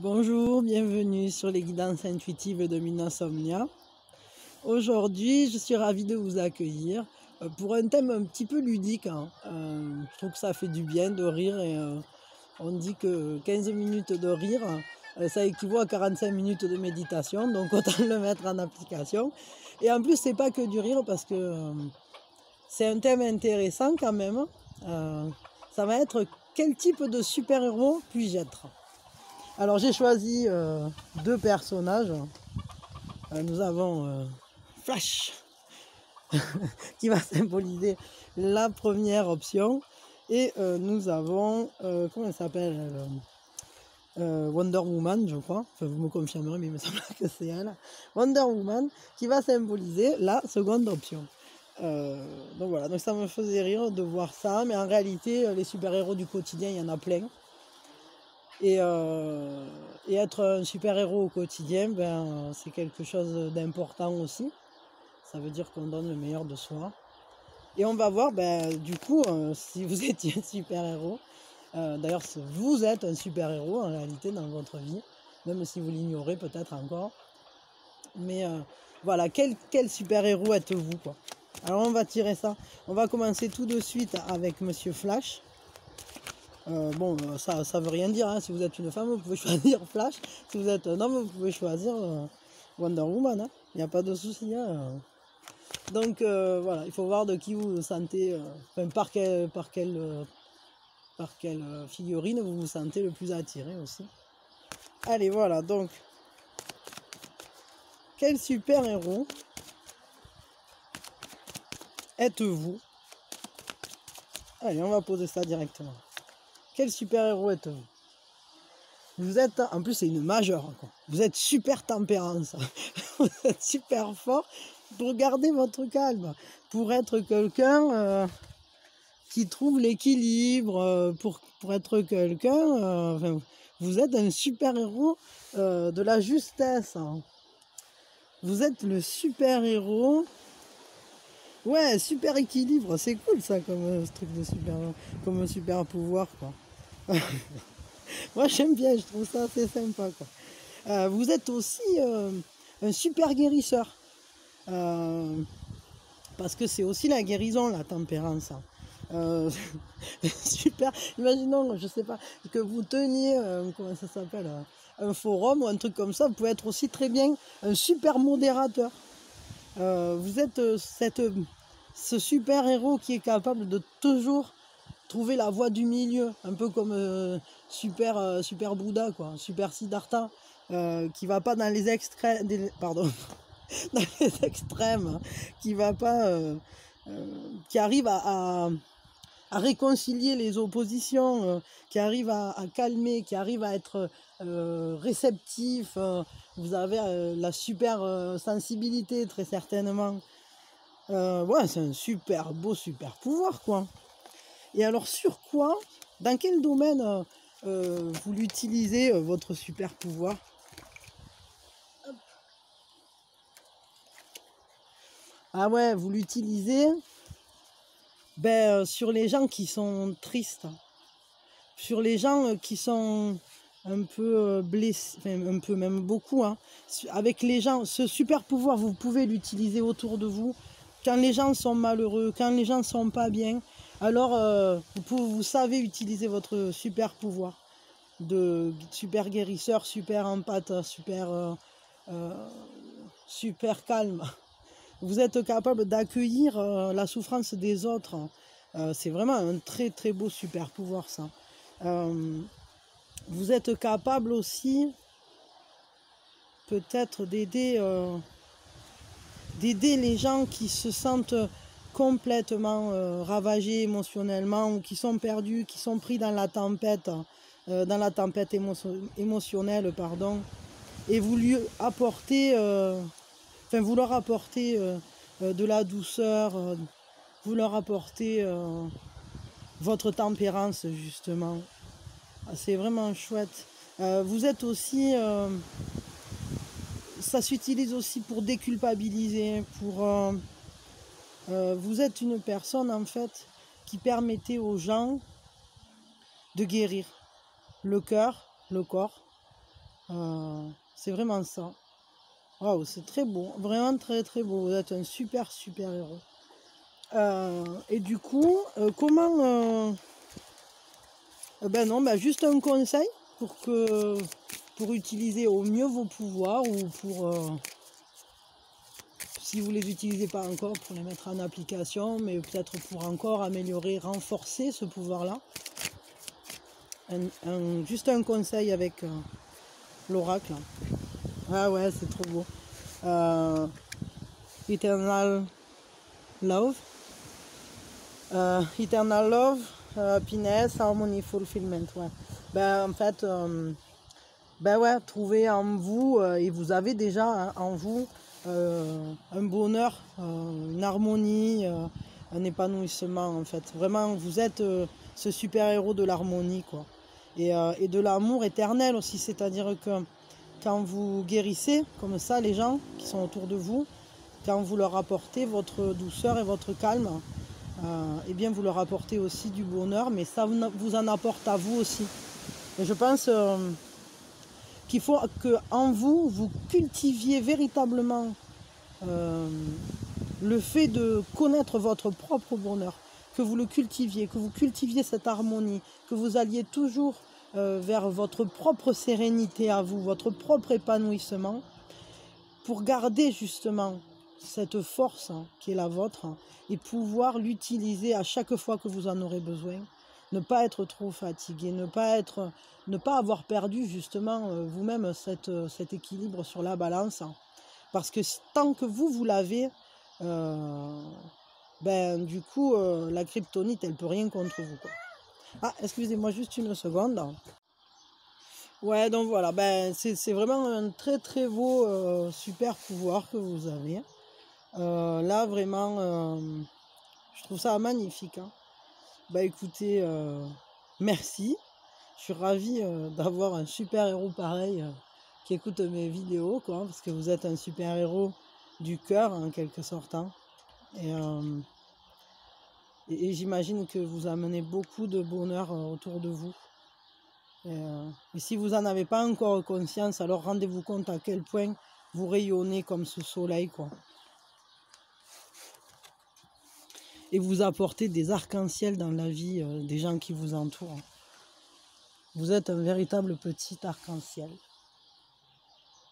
Bonjour, bienvenue sur les guidances intuitives de Minasomnia. Aujourd'hui, je suis ravie de vous accueillir pour un thème un petit peu ludique. Je trouve que ça fait du bien de rire et on dit que 15 minutes de rire, ça équivaut à 45 minutes de méditation, donc autant le mettre en application. Et en plus, c'est pas que du rire parce que c'est un thème intéressant quand même. Ça va être quel type de super-héros puis-je être? Alors j'ai choisi deux personnages. Nous avons Flash qui va symboliser la première option et nous avons, comment elle s'appelle, Wonder Woman, je crois. Enfin, vous me confirmerez, mais il me semble que c'est elle. Wonder Woman qui va symboliser la seconde option. Donc voilà, donc ça me faisait rire de voir ça, mais en réalité les super-héros du quotidien, il y en a plein. Et être un super-héros au quotidien, c'est quelque chose d'important aussi. Ça veut dire qu'on donne le meilleur de soi. Et on va voir, du coup, si vous étiez un super-héros. D'ailleurs, vous êtes un super-héros en réalité dans votre vie, même si vous l'ignorez peut-être encore. Mais voilà, quel super-héros êtes-vous, quoi? Alors on va tirer ça. On va commencer tout de suite avec Monsieur Flash. Ça veut rien dire, hein. Si vous êtes une femme, vous pouvez choisir Flash. Si vous êtes un homme, vous pouvez choisir Wonder Woman, hein. Il n'y a pas de souci, hein. Donc voilà, il faut voir de qui vous vous sentez, par quelle figurine vous vous sentez le plus attiré aussi. Allez, voilà, donc quel super-héros êtes-vous? Allez, on va poser ça directement. Quel super-héros êtes-vous? Vous êtes, en plus c'est une majeure, quoi. Vous êtes super tempérance. Vous êtes super fort pour garder votre calme, pour être quelqu'un qui trouve l'équilibre, pour être quelqu'un, vous êtes un super-héros de la justesse. Vous êtes le super-héros. Ouais, super équilibre, c'est cool ça comme truc de super, comme super pouvoir, quoi. Moi j'aime bien, je trouve ça assez sympa, quoi. Vous êtes aussi un super guérisseur. Parce que c'est aussi la guérison, la tempérance. Super. Imaginons, je sais pas, que vous teniez, comment ça s'appelle, un forum ou un truc comme ça. Vous pouvez être aussi très bien un super modérateur. Vous êtes ce super héros qui est capable de toujours trouver la voie du milieu, un peu comme super Bouddha, quoi, super Siddhartha, qui va pas dans les extrêmes, pardon, dans les extrêmes, qui va pas, qui arrive à réconcilier les oppositions, qui arrive à calmer, qui arrive à être réceptif. Vous avez la super sensibilité, très certainement. Ouais, c'est un super beau super pouvoir, quoi. Et alors, sur quoi, dans quel domaine vous l'utilisez, votre super pouvoir? Ah ouais, vous l'utilisez sur les gens qui sont tristes, sur les gens qui sont un peu blessés, enfin, un peu, même beaucoup, hein. Avec les gens, ce super pouvoir, vous pouvez l'utiliser autour de vous. Quand les gens sont malheureux, quand les gens sont pas bien, alors vous savez utiliser votre super pouvoir de super guérisseur, super empathe, super calme. Vous êtes capable d'accueillir la souffrance des autres. C'est vraiment un très très beau super pouvoir, ça. Vous êtes capable aussi peut-être d'aider les gens qui se sentent complètement ravagés émotionnellement ou qui sont perdus, qui sont pris dans la tempête émotionnelle, pardon, et vous leur apportez de la douceur, vous leur apportez votre tempérance, justement. C'est vraiment chouette. Vous êtes aussi, ça s'utilise aussi pour déculpabiliser, vous êtes une personne en fait qui permettait aux gens de guérir le cœur, le corps, C'est vraiment ça. Waouh, c'est très beau, vraiment très très beau. Vous êtes un super super héros. Et du coup, comment... ben non, ben juste un conseil pour utiliser au mieux vos pouvoirs ou pour... si vous ne les utilisez pas encore, pour les mettre en application, mais peut-être pour encore améliorer, renforcer ce pouvoir-là. Juste un conseil avec l'oracle. Ah ouais, c'est trop beau. Eternal Love. Eternal Love, Happiness, Harmony, Fulfillment. Ouais. Ben, en fait, ben ouais, trouvez en vous, et vous avez déjà hein, en vous un bonheur, une harmonie, un épanouissement en fait. Vraiment, vous êtes ce super-héros de l'harmonie, quoi. Et de l'amour éternel aussi, c'est-à-dire que quand vous guérissez comme ça les gens qui sont autour de vous, quand vous leur apportez votre douceur et votre calme, eh bien vous leur apportez aussi du bonheur, mais ça vous en apporte à vous aussi. Et je pense qu'il faut qu'en vous, vous cultiviez véritablement le fait de connaître votre propre bonheur, que vous le cultiviez, que vous cultiviez cette harmonie, que vous alliez toujours vers votre propre sérénité à vous, votre propre épanouissement, pour garder justement cette force qui est la vôtre et pouvoir l'utiliser à chaque fois que vous en aurez besoin. Ne pas être trop fatigué, ne pas avoir perdu justement vous-même cet équilibre sur la balance. Parce que tant que vous l'avez, ben, du coup, la kryptonite, elle peut rien contre vous, quoi. Ah, excusez-moi juste une seconde. Ouais, donc voilà, ben, c'est vraiment un très très beau super pouvoir que vous avez. Là, vraiment, je trouve ça magnifique. Hein. Bah écoutez, merci. Je suis ravie d'avoir un super héros pareil qui écoute mes vidéos, quoi, parce que vous êtes un super héros du cœur en quelque sorte. Hein. Et, et j'imagine que vous amenez beaucoup de bonheur autour de vous. Et si vous n'en avez pas encore conscience, alors rendez-vous compte à quel point vous rayonnez comme ce soleil, quoi. Et vous apportez des arcs-en-ciel dans la vie des gens qui vous entourent. Vous êtes un véritable petit arc-en-ciel.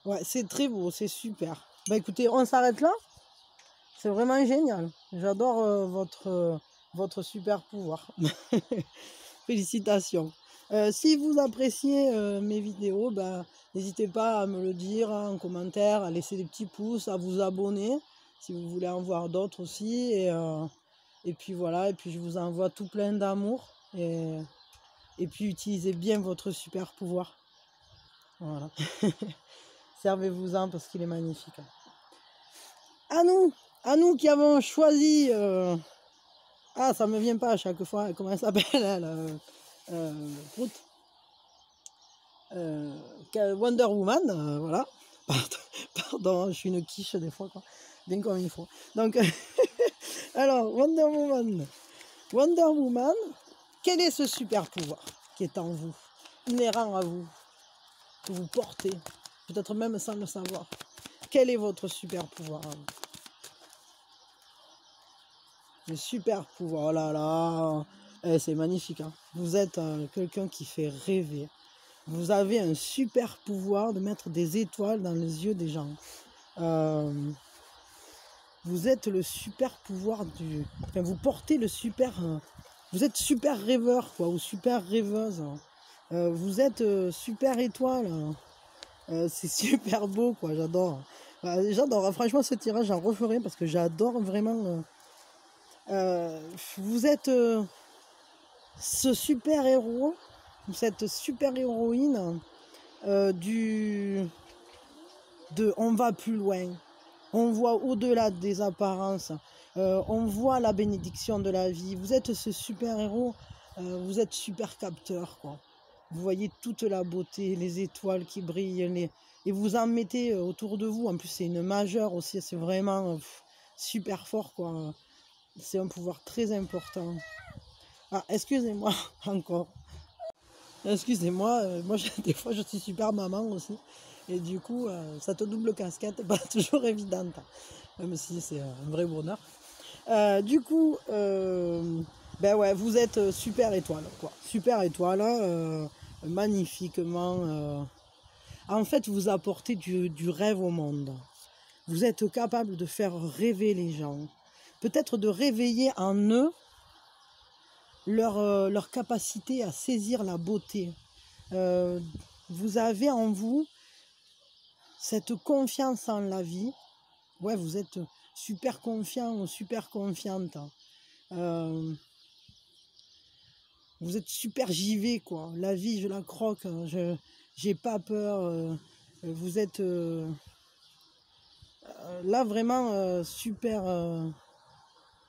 Ouais, c'est très beau, c'est super. Bah écoutez, on s'arrête là. C'est vraiment génial. J'adore votre super pouvoir. Félicitations. Si vous appréciez mes vidéos, ben, n'hésitez pas à me le dire en commentaire, à laisser des petits pouces, à vous abonner si vous voulez en voir d'autres aussi. Et puis voilà, et puis je vous envoie tout plein d'amour. Et puis utilisez bien votre super pouvoir. Voilà. Servez-vous-en parce qu'il est magnifique. À nous qui avons choisi... Ah, ça me vient pas à chaque fois. Comment elle s'appelle elle Wonder Woman, voilà. Pardon, je suis une quiche des fois, quoi. Bien comme il faut. Donc, alors, Wonder Woman. Wonder Woman, quel est ce super pouvoir qui est en vous, inhérent à vous, que vous portez, peut-être même sans le savoir? Quel est votre super pouvoir à vous? Le super pouvoir, oh là là, c'est magnifique. Hein. Vous êtes quelqu'un qui fait rêver. Vous avez un super pouvoir de mettre des étoiles dans les yeux des gens. Vous êtes le super pouvoir du... Enfin, vous portez le super... vous êtes super rêveur, quoi, ou super rêveuse. Vous êtes super étoile. C'est super beau, quoi, j'adore. J'adore, franchement, ce tirage, j'en referai parce que j'adore vraiment... vous êtes ce super héros, cette super héroïne on va plus loin, on voit au-delà des apparences, on voit la bénédiction de la vie. Vous êtes ce super héros, vous êtes super capteur, quoi. Vous voyez toute la beauté, les étoiles qui brillent, et vous en mettez autour de vous. En plus, c'est une majeure aussi, c'est vraiment super fort, quoi. C'est un pouvoir très important. Ah, excusez-moi encore. Excusez-moi, moi des fois je suis super maman aussi. Et du coup, cette double casquette n'est pas toujours évidente, hein, même si c'est un vrai bonheur. Du coup, ben ouais, vous êtes super étoile, quoi. Super étoile, magnifiquement. En fait, vous apportez du rêve au monde. Vous êtes capable de faire rêver les gens. Peut-être de réveiller en eux leur capacité à saisir la beauté. Euh, vous avez en vous cette confiance en la vie. Ouais, vous êtes super confiant ou super confiante. Euh, vous êtes super givet, quoi. La vie, je la croque. J'ai pas peur. Vous êtes là vraiment super.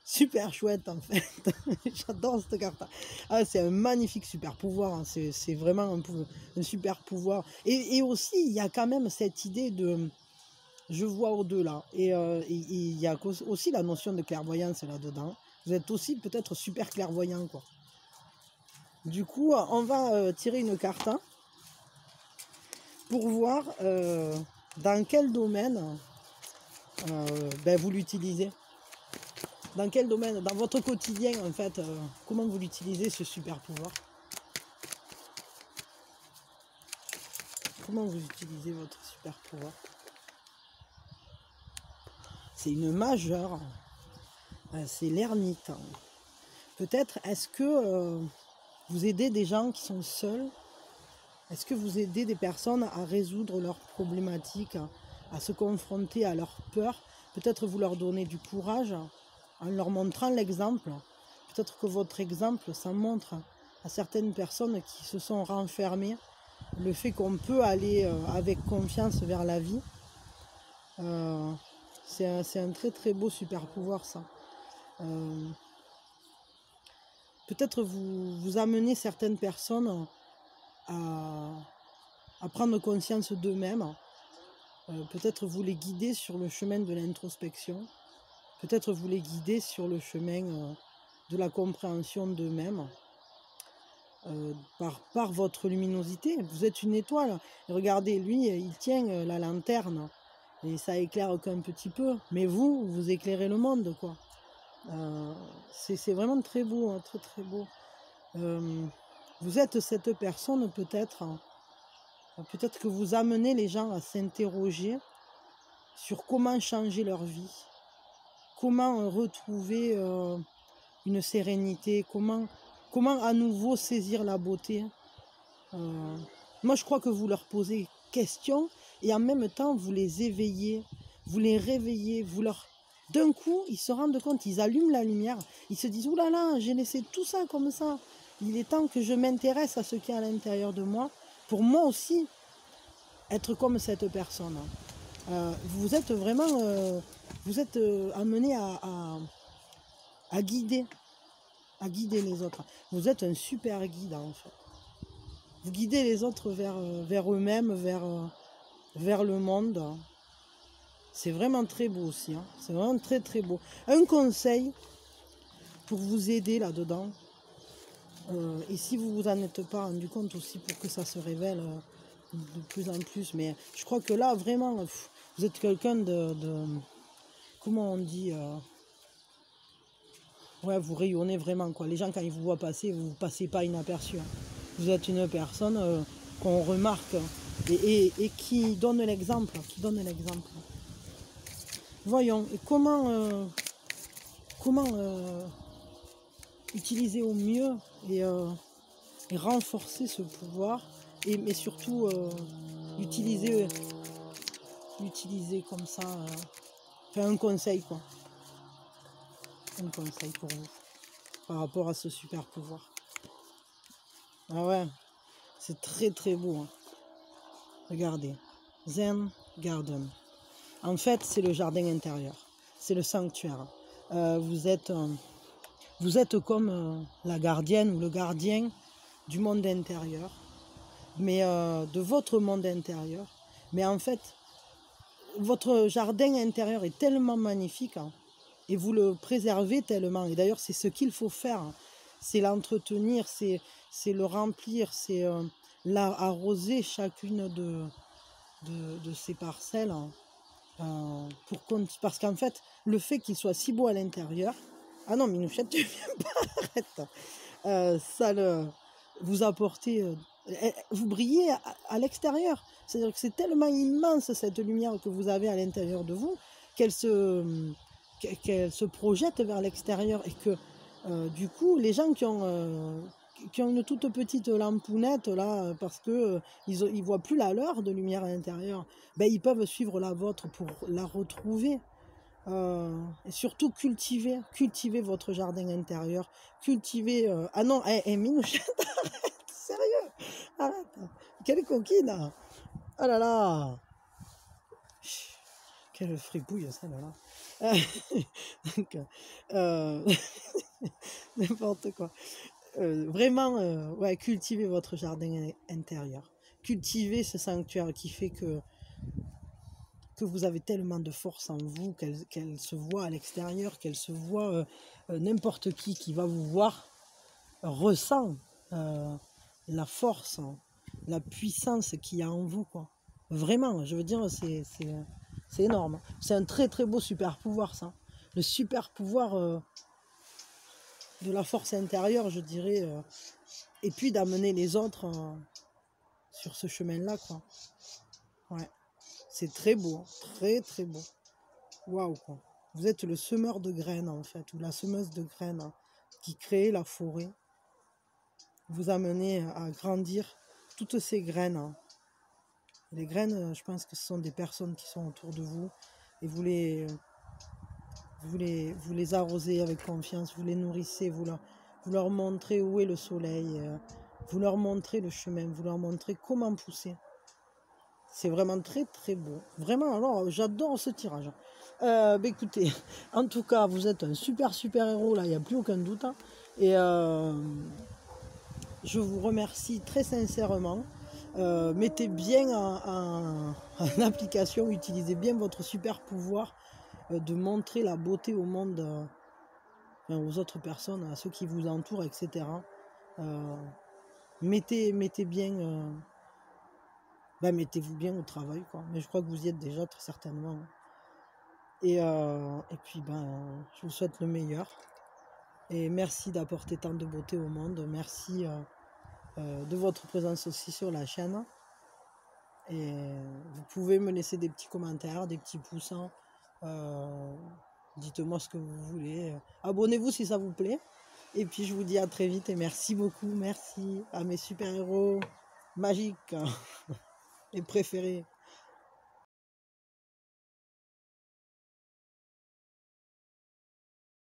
Super chouette en fait, j'adore cette carte. Ah, c'est un magnifique super pouvoir, hein. C'est vraiment un super pouvoir. Et aussi, il y a quand même cette idée de je vois au-delà. Et il y a aussi la notion de clairvoyance là-dedans. Vous êtes aussi peut-être super clairvoyant, quoi. Du coup, on va tirer une carte, hein, pour voir dans quel domaine ben, vous l'utilisez. Dans quel domaine, dans votre quotidien en fait, comment vous l'utilisez ce super pouvoir? Comment vous utilisez votre super pouvoir? C'est une majeure, c'est l'ermite. Peut-être est-ce que vous aidez des gens qui sont seuls? Est-ce que vous aidez des personnes à résoudre leurs problématiques, à se confronter à leurs peurs? Peut-être vous leur donnez du courage en leur montrant l'exemple. Peut-être que votre exemple, ça montre à certaines personnes qui se sont renfermées le fait qu'on peut aller avec confiance vers la vie. C'est un très très beau super pouvoir, ça. Peut-être vous amenez certaines personnes à prendre conscience d'eux-mêmes. Peut-être vous les guidez sur le chemin de l'introspection. Peut-être vous les guidez sur le chemin de la compréhension d'eux-mêmes. Par votre luminosité. Vous êtes une étoile. Et regardez, lui, il tient la lanterne. Et ça éclaire qu'un petit peu. Mais vous éclairez le monde, quoi. C'est vraiment très beau, hein, très très beau. Vous êtes cette personne peut-être. Peut-être que vous amenez les gens à s'interroger sur comment changer leur vie. Comment retrouver une sérénité. Comment à nouveau saisir la beauté. Moi, je crois que vous leur posez question et en même temps, vous les éveillez, vous les réveillez, d'un coup, ils se rendent compte, ils allument la lumière, ils se disent « Ouh là là, j'ai laissé tout ça comme ça. Il est temps que je m'intéresse à ce qu'il y a à l'intérieur de moi pour moi aussi être comme cette personne. » Vous êtes vraiment, vous êtes amené à guider les autres. Vous êtes un super guide, en fait. Vous guidez les autres vers eux-mêmes, vers le monde. C'est vraiment très beau aussi, hein. C'est vraiment très très beau. Un conseil pour vous aider là-dedans, et si vous vous en êtes pas rendu compte aussi pour que ça se révèle de plus en plus, mais je crois que là vraiment, vous êtes quelqu'un de comment on dit, ouais, vous rayonnez vraiment, quoi. Les gens, quand ils vous voient passer, vous ne passez pas inaperçu, hein. Vous êtes une personne qu'on remarque et qui donne l'exemple. Voyons, et comment utiliser au mieux et renforcer ce pouvoir, mais surtout l'utiliser comme ça, faire un conseil, quoi. Un conseil pour vous par rapport à ce super pouvoir. Ah ouais, c'est très très beau, hein. Regardez, Zen Garden. En fait, c'est le jardin intérieur, c'est le sanctuaire. Vous êtes comme la gardienne ou le gardien du monde intérieur, mais de votre monde intérieur. Mais en fait, votre jardin intérieur est tellement magnifique, hein, et vous le préservez tellement. Et d'ailleurs, c'est ce qu'il faut faire, hein. c'est l'entretenir, c'est le remplir, c'est arroser chacune de ces parcelles, hein, parce qu'en fait, le fait qu'il soit si beau à l'intérieur, ah non, Minouchette, tu viens pas, arrête, vous apportez, vous brillez à l'extérieur, c'est-à-dire que c'est tellement immense cette lumière que vous avez à l'intérieur de vous, qu'elle se projette vers l'extérieur, et que du coup, les gens qui ont une toute petite lampounette là, parce que ils voient plus la leur de lumière à l'intérieur, ben, ils peuvent suivre la vôtre pour la retrouver. Et surtout cultiver votre jardin intérieur, cultiver... Ah non, Minouchette, arrête, sérieux, arrête, quelle coquine, oh là là, quelle fripouille celle-là. Donc, n'importe quoi. Vraiment, ouais, cultivez votre jardin intérieur. Cultivez ce sanctuaire qui fait que vous avez tellement de force en vous, qu'elle se voit à l'extérieur, qu'elle se voit, n'importe qui va vous voir ressent la force, la puissance qu'il y a en vous, quoi. Vraiment, je veux dire, c'est énorme. C'est un très très beau super pouvoir, ça. Le super pouvoir de la force intérieure, je dirais, et puis d'amener les autres sur ce chemin-là, quoi. Ouais, c'est très beau, très très beau. Waouh, quoi. Vous êtes le semeur de graines, en fait, ou la semeuse de graines, hein, qui crée la forêt. Vous amenez à grandir toutes ces graines, hein. Les graines, je pense que ce sont des personnes qui sont autour de vous, et vous les arrosez avec confiance, vous les nourrissez, vous leur montrez où est le soleil, vous leur montrez le chemin, vous leur montrez comment pousser. C'est vraiment très très beau. Vraiment, alors j'adore ce tirage. Écoutez, en tout cas, vous êtes un super super héros, là, il n'y a plus aucun doute, hein. Et je vous remercie très sincèrement. Mettez bien en application, utilisez bien votre super pouvoir de montrer la beauté au monde, aux autres personnes, à ceux qui vous entourent, etc. Mettez bien, mettez-vous bien au travail, quoi. Mais je crois que vous y êtes déjà très certainement. Et puis je vous souhaite le meilleur. Et merci d'apporter tant de beauté au monde. Merci de votre présence aussi sur la chaîne. Et vous pouvez me laisser des petits commentaires, des petits pouces. Dites-moi ce que vous voulez. Abonnez-vous si ça vous plaît. Et puis je vous dis à très vite et merci beaucoup. Merci à mes super-héros magiques et préférés.